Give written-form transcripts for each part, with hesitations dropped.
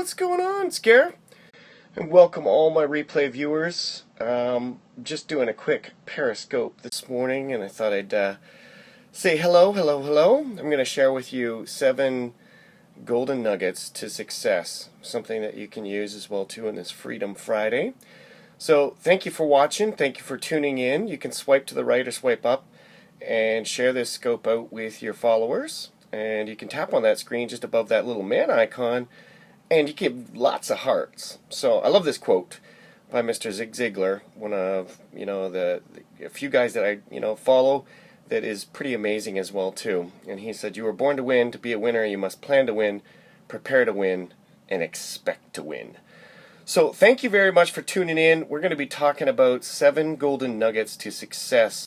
what's going on, Scare? And welcome all my replay viewers. Just doing a quick Periscope this morning, and I thought I'd say hello. I'm going to share with you 7 golden nuggets to success, something that you can use as well too on this Freedom Friday. So thank you for watching, thank you for tuning in. You can swipe to the right or swipe up and share this scope out with your followers. And you can tap on that screen just above that little man icon, and you give lots of hearts. So I love this quote by Mr. Zig Ziglar, one of the a few guys that I follow that is pretty amazing as well too. And he said, "You were born to win. To be a winner, you must plan to win, prepare to win, and expect to win." So thank you very much for tuning in. We're going to be talking about 7 golden nuggets to success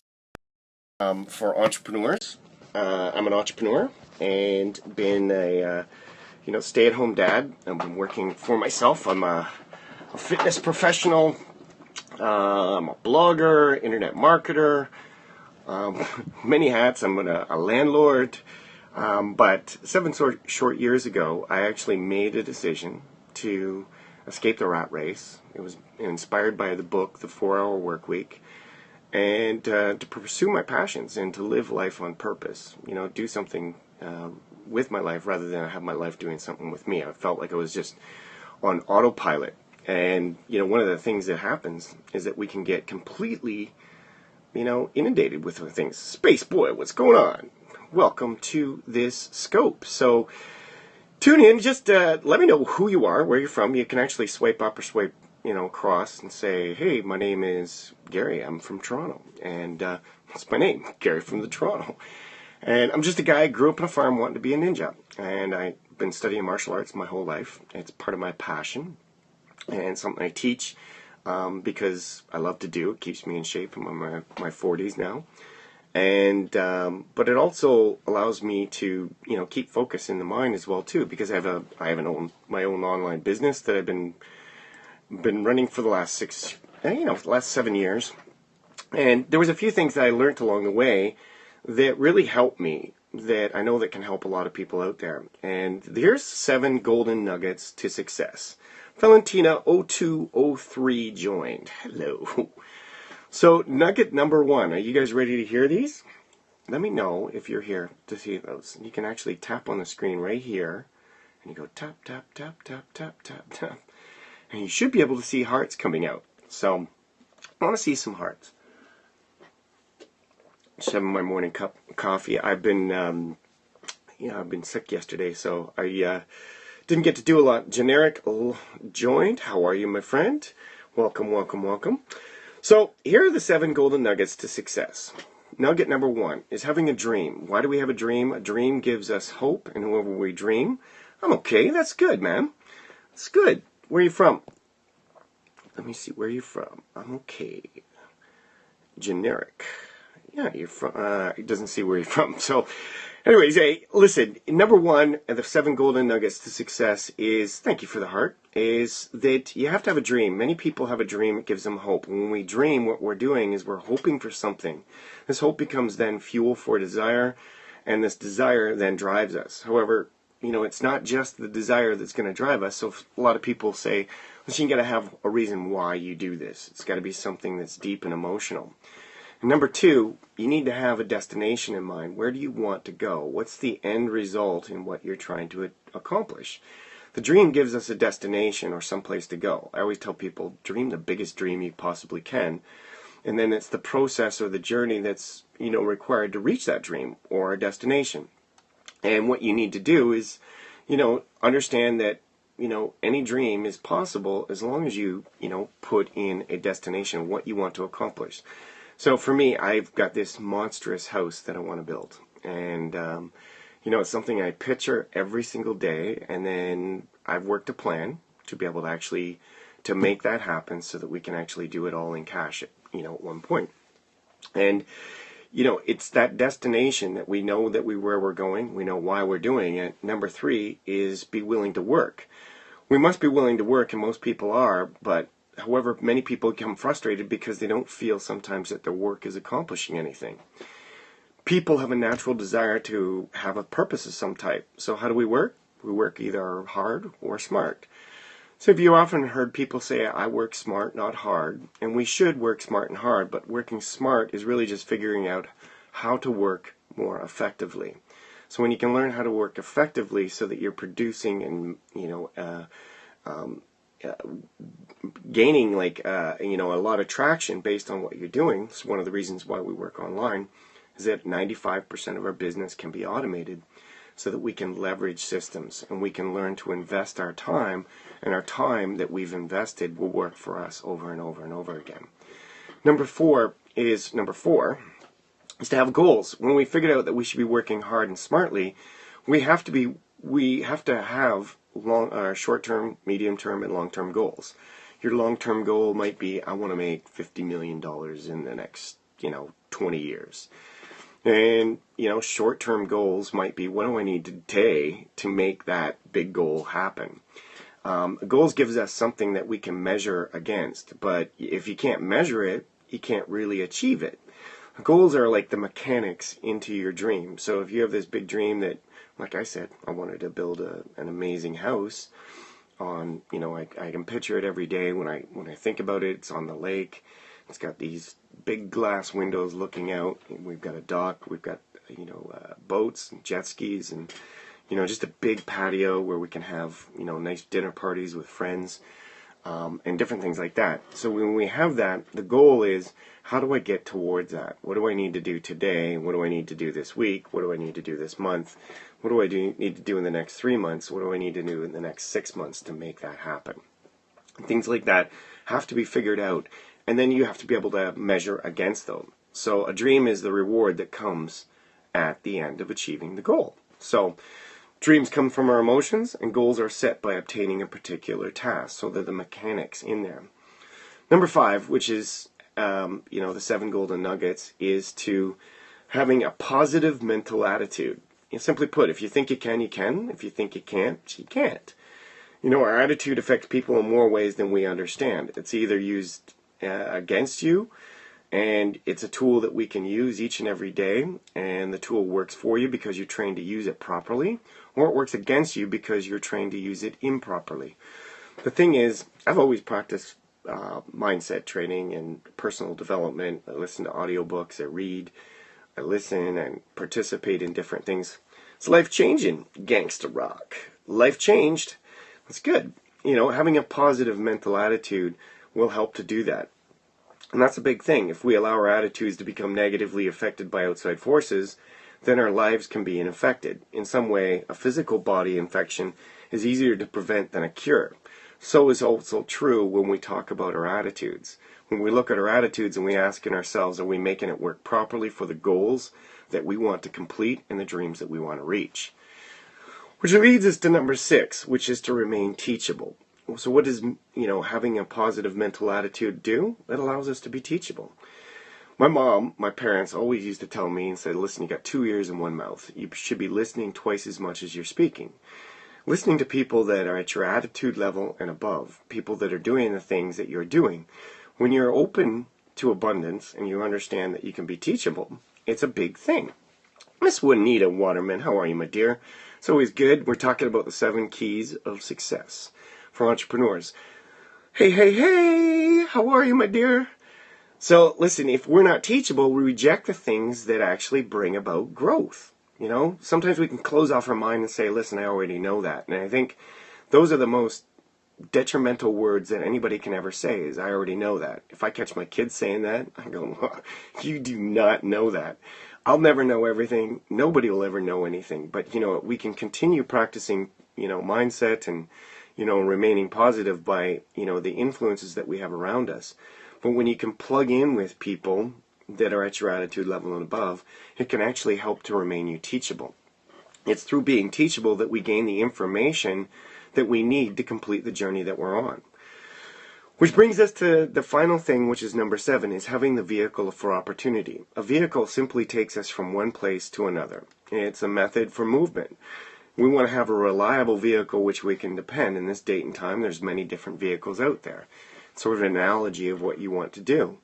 for entrepreneurs. I'm an entrepreneur and been a stay-at-home dad. I've been working for myself. I'm a fitness professional. I'm a blogger, internet marketer, many hats. I'm a landlord. But 7 short years ago, I actually made a decision to escape the rat race. It was inspired by the book, The 4-Hour Workweek, and to pursue my passions and to live life on purpose. Do something with my life rather than have my life doing something with me. I felt like I was just on autopilot. And one of the things that happens is that we can get completely inundated with things. Space boy, what's going on? Welcome to this scope. So tune in, just let me know who you are, where you're from. You can actually swipe up or swipe across and say, "Hey, my name is Gary, I'm from Toronto," and that's my name, Gary from the Toronto. And I'm just a guy who grew up on a farm wanting to be a ninja. And I've been studying martial arts my whole life. It's part of my passion and something I teach because I love to do. It keeps me in shape. I'm in my 40s now. And but it also allows me to keep focus in the mind as well too, because I have my own online business that I've been running for the last 7 years. And there was a few things that I learned along the way that really helped me, that I know that can help a lot of people out there. And here's 7 golden nuggets to success. Valentina0203 joined. Hello. So nugget number 1. Are you guys ready to hear these? Let me know if you're here to see those. You can actually tap on the screen right here. And you go tap, tap, tap, tap, tap, tap, tap. And you should be able to see hearts coming out. So I want to see some hearts. Just having my morning cup of coffee. I've been sick yesterday, so I didn't get to do a lot. Generic joined. How are you, my friend? Welcome. So here are the 7 golden nuggets to success. Nugget number 1 is having a dream. Why do we have a dream? A dream gives us hope, and whoever we dream, I'm okay. That's good, man. That's good. Where are you from? Let me see. Where are you from? I'm okay. Generic. Yeah, you're from, it doesn't see where you're from. So, anyways, hey, listen, number 1 of the 7 golden nuggets to success is, thank you for the heart, is that you have to have a dream. Many people have a dream, it gives them hope. When we dream, what we're doing is we're hoping for something. This hope becomes then fuel for desire, and this desire then drives us. However, it's not just the desire that's going to drive us. So a lot of people say, listen, you got to have a reason why you do this. It's got to be something that's deep and emotional. And number 2, you need to have a destination in mind. Where do you want to go? What's the end result in what you're trying to accomplish? The dream gives us a destination or someplace to go. I always tell people, dream the biggest dream you possibly can. And then it's the process or the journey that's, required to reach that dream or a destination. And what you need to do is, understand that, any dream is possible as long as you, put in a destination, what you want to accomplish. So for me, I've got this monstrous house that I want to build. And, it's something I picture every single day. And then I've worked a plan to be able to actually to make that happen so that we can actually do it all in cash at one point. And, it's that destination that we know that where we're going. We know why we're doing it. Number 3 is be willing to work. We must be willing to work, and most people are, but however, many people become frustrated because they don't feel sometimes that their work is accomplishing anything. People have a natural desire to have a purpose of some type. So how do we work? We work either hard or smart. So you often heard people say, I work smart, not hard. And we should work smart and hard, but working smart is really just figuring out how to work more effectively. So when you can learn how to work effectively so that you're producing and, gaining a lot of traction based on what you're doing. So one of the reasons why we work online is that 95% of our business can be automated so that we can leverage systems and we can learn to invest our time, and our time that we've invested will work for us over and over and over again. Number four is to have goals. When we figured out that we should be working hard and smartly, we have to have short-term, medium-term, and long-term goals. Your long-term goal might be, I want to make $50 million in the next 20 years. And, short-term goals might be, what do I need today to make that big goal happen? Goals gives us something that we can measure against, but if you can't measure it, you can't really achieve it. Goals are like the mechanics into your dream. So if you have this big dream that, like I said, I wanted to build an amazing house on, I can picture it every day when I think about it. It's on the lake. It's got these big glass windows looking out. We've got a dock. We've got, boats and jet skis and, just a big patio where we can have, nice dinner parties with friends and different things like that. So when we have that, the goal is, how do I get towards that? What do I need to do today? What do I need to do this week? What do I need to do this month? What do I need to do in the next 3 months? What do I need to do in the next 6 months to make that happen? Things like that have to be figured out, and then you have to be able to measure against them. So a dream is the reward that comes at the end of achieving the goal. So dreams come from our emotions, and goals are set by obtaining a particular task. So they're the mechanics in there. Number 5, which is the 7 golden nuggets, is to having a positive mental attitude. Simply put, if you think you can, you can. If you think you can't, you can't. Our attitude affects people in more ways than we understand. It's either used against you, and it's a tool that we can use each and every day, and the tool works for you because you're trained to use it properly, or it works against you because you're trained to use it improperly. The thing is, I've always practiced mindset training and personal development. I listen to audiobooks, I read, I listen and participate in different things. It's life-changing, gangsta rock. Life changed. That's good. Having a positive mental attitude will help to do that. And that's a big thing. If we allow our attitudes to become negatively affected by outside forces, then our lives can be unaffected. In some way, a physical body infection is easier to prevent than a cure. So is also true when we talk about our attitudes. When we look at our attitudes and we ask ourselves, are we making it work properly for the goals that we want to complete and the dreams that we want to reach? Which leads us to number 6, which is to remain teachable. So what does, having a positive mental attitude do? It allows us to be teachable. My parents always used to tell me and said, listen, you got 2 ears and 1 mouth. You should be listening twice as much as you're speaking. Listening to people that are at your attitude level and above, people that are doing the things that you're doing. When you're open to abundance and you understand that you can be teachable, it's a big thing. Miss Juanita Waterman, how are you, my dear? It's always good. We're talking about the 7 keys of success for entrepreneurs. Hey, how are you, my dear? So listen, if we're not teachable, we reject the things that actually bring about growth. Sometimes we can close off our mind and say, listen, I already know that. And I think those are the most detrimental words that anybody can ever say is, I already know that. If I catch my kids saying that, I go, well, you do not know that. I'll never know everything. Nobody will ever know anything. But, we can continue practicing, mindset and, remaining positive by, the influences that we have around us. But when you can plug in with people that are at your attitude level and above, it can actually help to remain you teachable. It's through being teachable that we gain the information that we need to complete the journey that we're on. Which brings us to the final thing, which is number 7, is having the vehicle for opportunity. A vehicle simply takes us from one place to another. It's a method for movement. We want to have a reliable vehicle which we can depend. In this date and time, there's many different vehicles out there. It's sort of an analogy of what you want to do.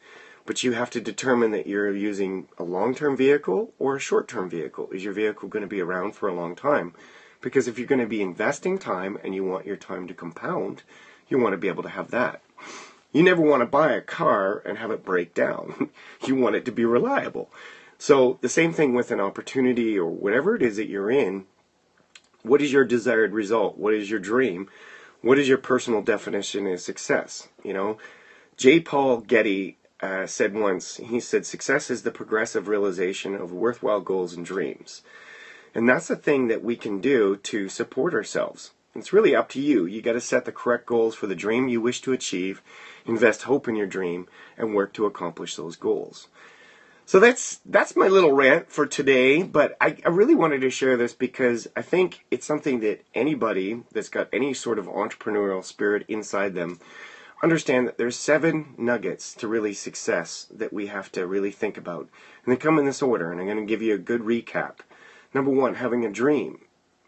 But you have to determine that you're using a long-term vehicle or a short-term vehicle. Is your vehicle going to be around for a long time? Because if you're going to be investing time and you want your time to compound, you want to be able to have that. You never want to buy a car and have it break down. You want it to be reliable. So the same thing with an opportunity or whatever it is that you're in. What is your desired result? What is your dream? What is your personal definition of success? You know, J. Paul Getty said once, he said, success is the progressive realization of worthwhile goals and dreams. And that's the thing that we can do to support ourselves. It's really up to you. You got to set the correct goals for the dream you wish to achieve, invest hope in your dream, and work to accomplish those goals. So that's my little rant for today, but I really wanted to share this because I think it's something that anybody that's got any sort of entrepreneurial spirit inside them understand that there's 7 nuggets to really success that we have to really think about. And they come in this order, and I'm going to give you a good recap. Number 1, having a dream.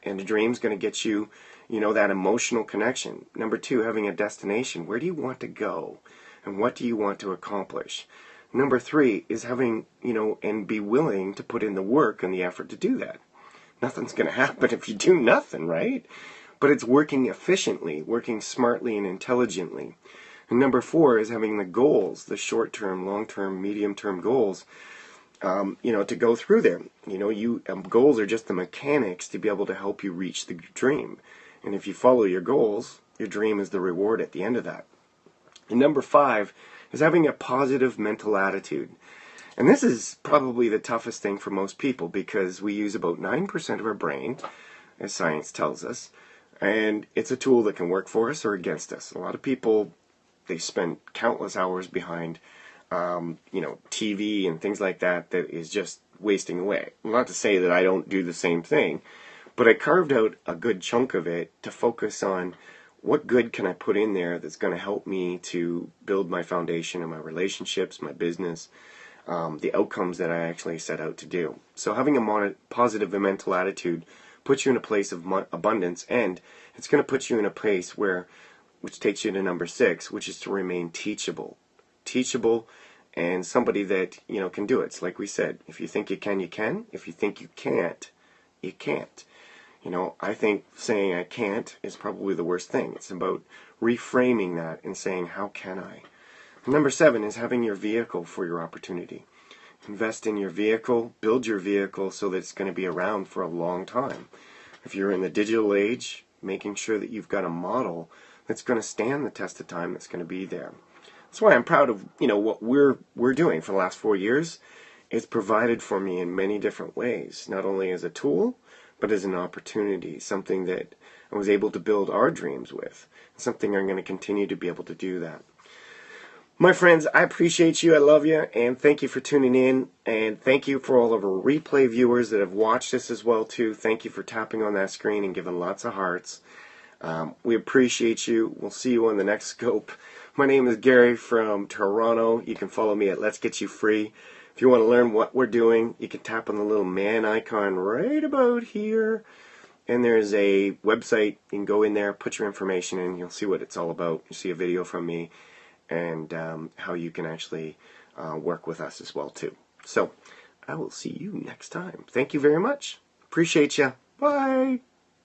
And a dream's going to get you, that emotional connection. Number 2, having a destination. Where do you want to go? And what do you want to accomplish? Number 3 is having, and be willing to put in the work and the effort to do that. Nothing's going to happen if you do nothing, right? But it's working efficiently, working smartly and intelligently. And number 4 is having the goals, the short-term, long-term, medium-term goals, to go through there. Goals are just the mechanics to be able to help you reach the dream. And if you follow your goals, your dream is the reward at the end of that. And number 5 is having a positive mental attitude. And this is probably the toughest thing for most people because we use about 9% of our brain, as science tells us, and it's a tool that can work for us or against us. A lot of people, they spend countless hours behind, TV and things like that is just wasting away. Not to say that I don't do the same thing, but I carved out a good chunk of it to focus on what good can I put in there that's going to help me to build my foundation and my relationships, my business, the outcomes that I actually set out to do. So having a positive mental attitude puts you in a place of abundance, and it's going to put you in a place which takes you to number 6, which is to remain teachable. Teachable and somebody that, can do it. It's like we said, if you think you can, you can. If you think you can't, you can't. I think saying I can't is probably the worst thing. It's about reframing that and saying, how can I? And number 7 is having your vehicle for your opportunity. Invest in your vehicle, build your vehicle so that it's going to be around for a long time. If you're in the digital age, making sure that you've got a model that's going to stand the test of time, that's going to be there. That's why I'm proud of, what we're doing for the last 4 years. It's provided for me in many different ways, not only as a tool, but as an opportunity, something that I was able to build our dreams with, something I'm going to continue to be able to do that. My friends, I appreciate you, I love you, and thank you for tuning in, and thank you for all of our replay viewers that have watched this as well too. Thank you for tapping on that screen and giving lots of hearts. We appreciate you. We'll see you on the next scope. My name is Gary from Toronto. You can follow me at Let's Get You Free. If you want to learn what we're doing, you can tap on the little man icon right about here. And there's a website. You can go in there, put your information in. You'll see what it's all about. You'll see a video from me and how you can actually work with us as well too. So I will see you next time. Thank you very much. Appreciate you. Bye.